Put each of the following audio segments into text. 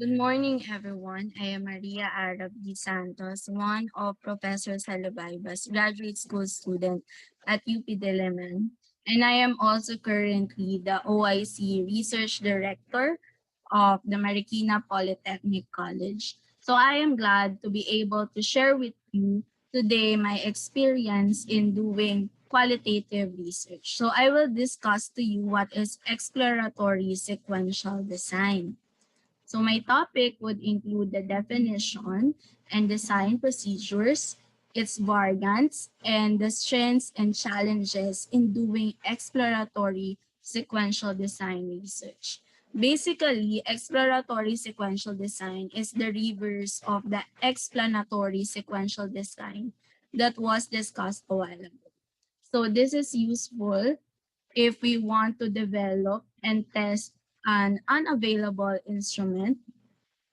Good morning, everyone. I am Maria Arab D. Santos, one of Professor Salabayba's graduate school student at UP Diliman, and I am also currently the OIC Research Director of the Marikina Polytechnic College. So I am glad to be able to share with you today my experience in doing qualitative research. So I will discuss to you what is exploratory sequential design. So my topic would include the definition and design procedures, its variants, and the strengths and challenges in doing exploratory sequential design research. Basically, exploratory sequential design is the reverse of the explanatory sequential design that was discussed a while ago. So this is useful if we want to develop and test an unavailable instrument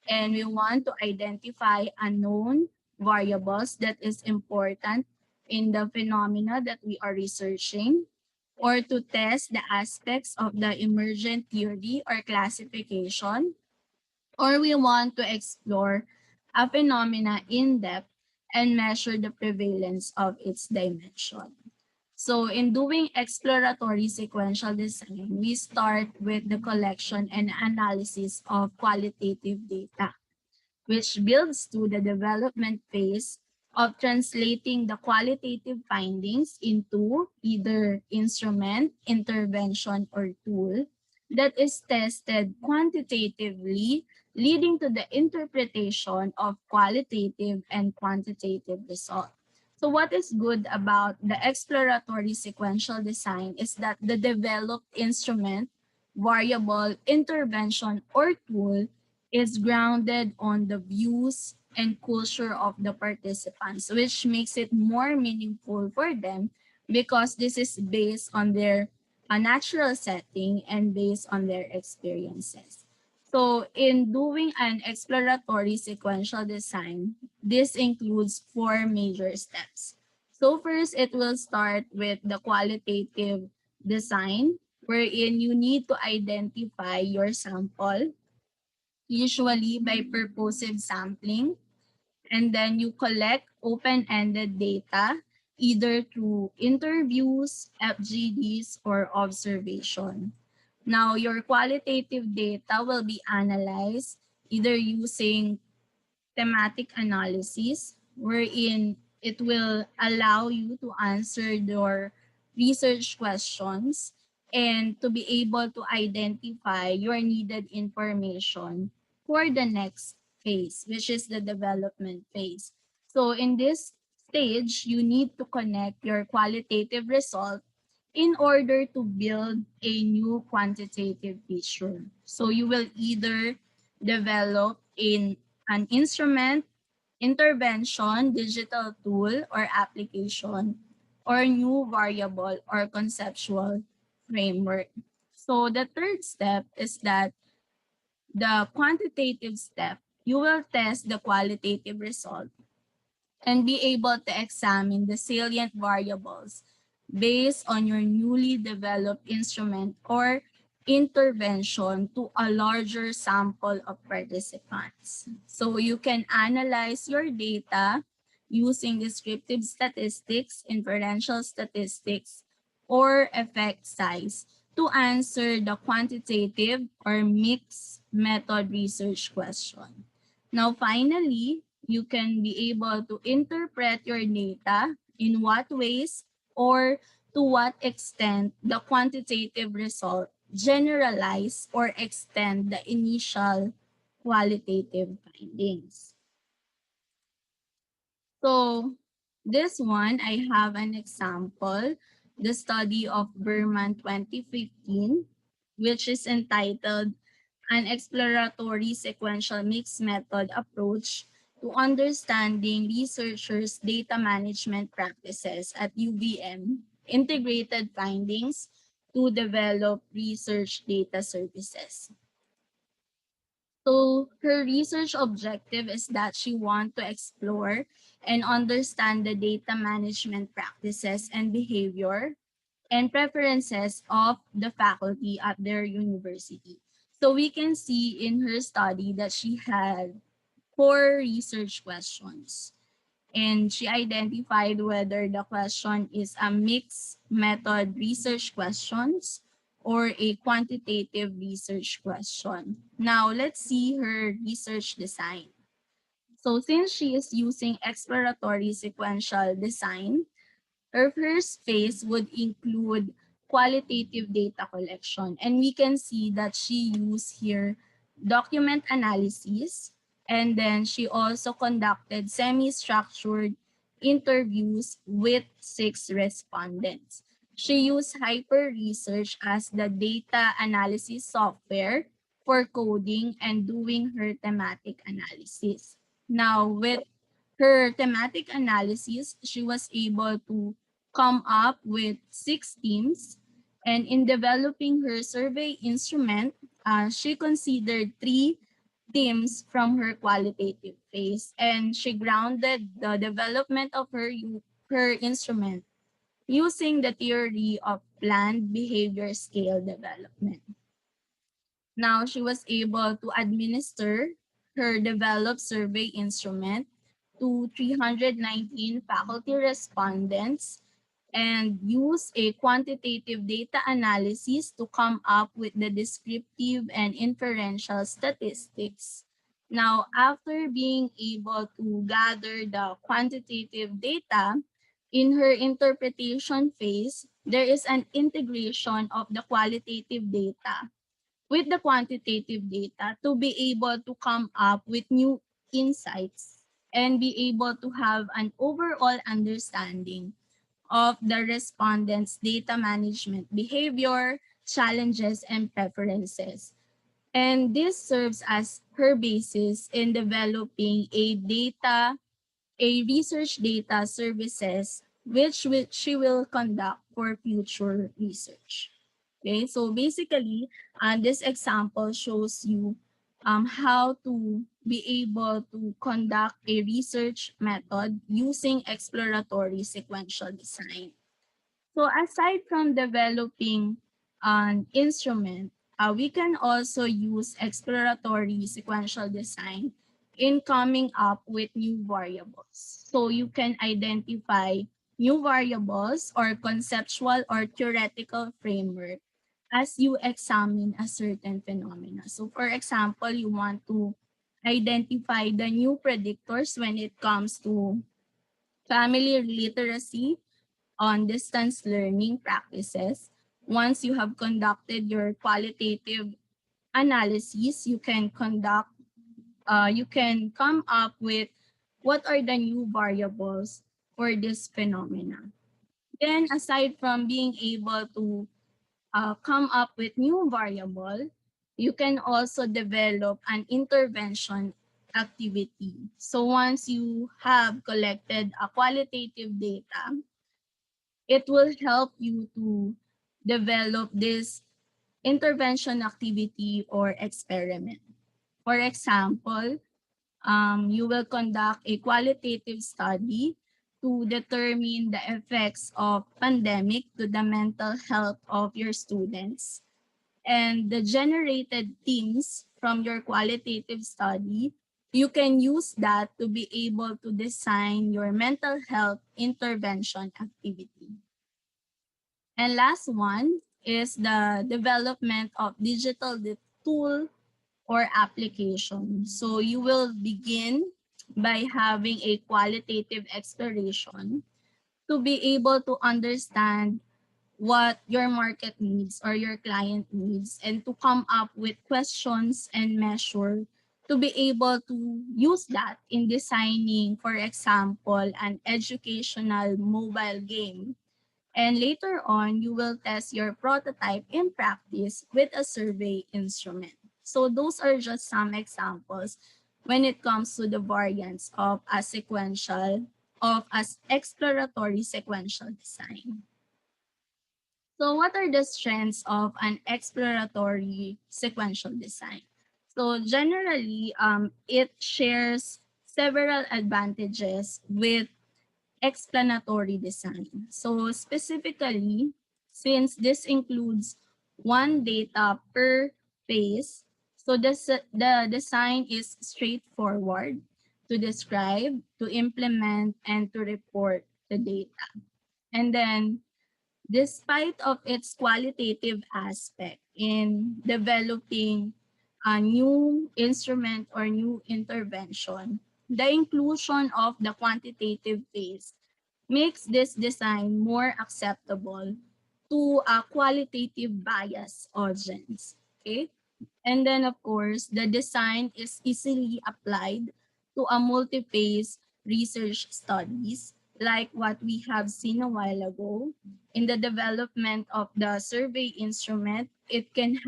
and we want to identify unknown variables that is important in the phenomena that we are researching, or to test the aspects of the emergent theory or classification, or we want to explore a phenomena in depth and measure the prevalence of its dimension. So in doing exploratory sequential design, we start with the collection and analysis of qualitative data, which builds to the development phase of translating the qualitative findings into either instrument, intervention, or tool that is tested quantitatively, leading to the interpretation of qualitative and quantitative results. So what is good about the exploratory sequential design is that the developed instrument, variable, intervention, or tool is grounded on the views and culture of the participants, which makes it more meaningful for them because this is based on their natural setting and based on their experiences. So in doing an exploratory sequential design, this includes four major steps. So first, it will start with the qualitative design, wherein you need to identify your sample, usually by purposive sampling, and then you collect open-ended data either through interviews, FGDs, or observation. Now, your qualitative data will be analyzed either using thematic analysis, wherein it will allow you to answer your research questions and to be able to identify your needed information for the next phase, which is the development phase. So in this stage, you need to connect your qualitative result in order to build a new quantitative feature. So you will either develop in an instrument, intervention, digital tool, or application, or new variable or conceptual framework. So the third step is that the quantitative step, you will test the qualitative result and be able to examine the salient variables based on your newly developed instrument or intervention to a larger sample of participants. So you can analyze your data using descriptive statistics, inferential statistics, or effect size to answer the quantitative or mixed method research question. Now, finally, you can be able to interpret your data in what ways or to what extent the quantitative result generalize or extend the initial qualitative findings. So this one, I have an example, the study of Berman 2015, which is entitled An Exploratory Sequential Mixed Method Approach to Understanding Researchers' Data Management Practices at UVM, Integrated Findings to Develop Research Data Services. So her research objective is that she wants to explore and understand the data management practices and behavior and preferences of the faculty at their university. So we can see in her study that she had 4 research questions. And she identified whether the question is a mixed method research questions or a quantitative research question. Now, let's see her research design. So since she is using exploratory sequential design, her first phase would include qualitative data collection. And we can see that she used here document analysis. And then she also conducted semi-structured interviews with 6 respondents. She used Hyper Research as the data analysis software for coding and doing her thematic analysis. Now, with her thematic analysis, she was able to come up with 6 themes. And in developing her survey instrument, she considered 3 themes from her qualitative phase. And she grounded the development of her instrument using the theory of planned behavior scale development. Now she was able to administer her developed survey instrument to 319 faculty respondents and use a quantitative data analysis to come up with the descriptive and inferential statistics. Now, after being able to gather the quantitative data, in her interpretation phase, there is an integration of the qualitative data with the quantitative data to be able to come up with new insights and be able to have an overall understanding of the respondents' data management behavior, challenges, and preferences. And this serves as her basis in developing a research data services which she will conduct for future research. Okay, so basically, this example shows you how to be able to conduct a research method using exploratory sequential design. So aside from developing an instrument, we can also use exploratory sequential design in coming up with new variables. So you can identify new variables or conceptual or theoretical framework as you examine a certain phenomena. So for example, you want to identify the new predictors when it comes to family literacy on distance learning practices. Once you have conducted your qualitative analysis, you can come up with what are the new variables for this phenomena. Then aside from being able to come up with new variable, you can also develop an intervention activity. So once you have collected a qualitative data, it will help you to develop this intervention activity or experiment. For example, you will conduct a qualitative study to determine the effects of pandemic to the mental health of your students. And the generated themes from your qualitative study, you can use that to be able to design your mental health intervention activity. And last one is the development of digital tool or application. So you will begin by having a qualitative exploration to be able to understand what your market needs or your client needs and to come up with questions and measure to be able to use that in designing, for example, an educational mobile game. And later on, you will test your prototype in practice with a survey instrument. So those are just some examples when it comes to the variants of a exploratory sequential design. So what are the strengths of an exploratory sequential design? So generally, it shares several advantages with explanatory design. So specifically, since this includes one data per phase, So the design is straightforward to describe, to implement, and to report the data. And then, despite of its qualitative aspect in developing a new instrument or new intervention, the inclusion of the quantitative phase makes this design more acceptable to a qualitative bias audience. Okay? And then, of course, the design is easily applied to a multi-phase research studies like what we have seen a while ago. In the development of the survey instrument, it can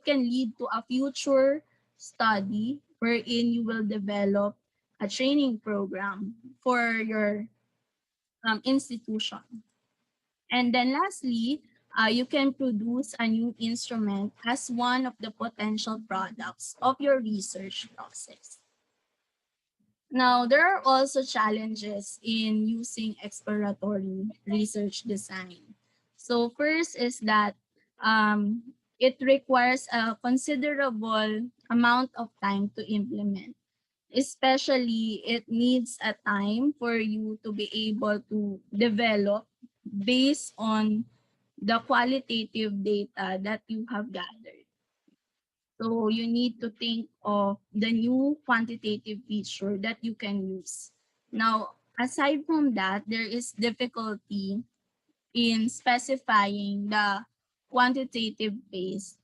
lead to a future study wherein you will develop a training program for your institution. And then lastly, you can produce a new instrument as one of the potential products of your research process. Now, there are also challenges in using exploratory research design. So first is that it requires a considerable amount of time to implement. Especially, it needs a time for you to be able to develop based on the qualitative data that you have gathered. So you need to think of the new quantitative feature that you can use. Now, aside from that, there is difficulty in specifying the quantitative base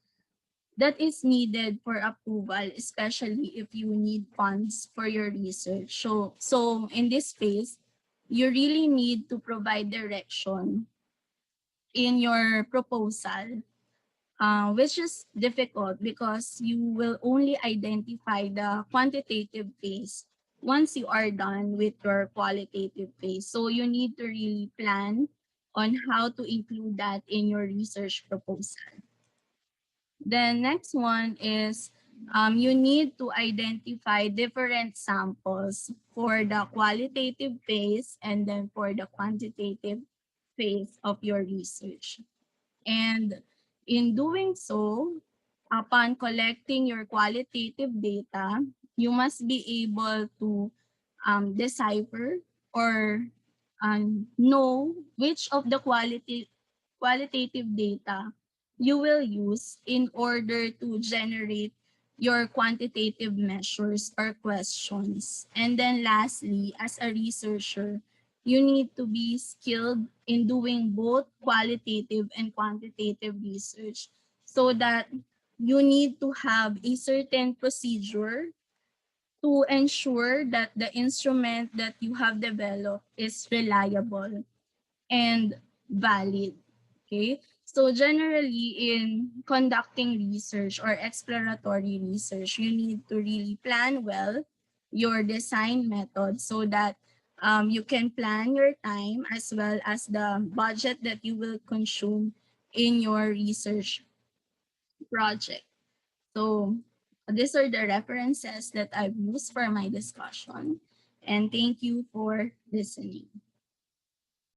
that is needed for approval, especially if you need funds for your research. So in this phase, you really need to provide direction in your proposal, which is difficult because you will only identify the quantitative phase once you are done with your qualitative phase. So you need to really plan on how to include that in your research proposal. The next one is you need to identify different samples for the qualitative phase and then for the quantitative phase of your research. And in doing so, upon collecting your qualitative data, you must be able to decipher or know which of the qualitative data you will use in order to generate your quantitative measures or questions. And then lastly, as a researcher, you need to be skilled in doing both qualitative and quantitative research so that you need to have a certain procedure to ensure that the instrument that you have developed is reliable and valid. Okay? So generally in conducting research or exploratory research, you need to really plan well your design method so that you can plan your time as well as the budget that you will consume in your research project. So these are the references that I've used for my discussion. And thank you for listening.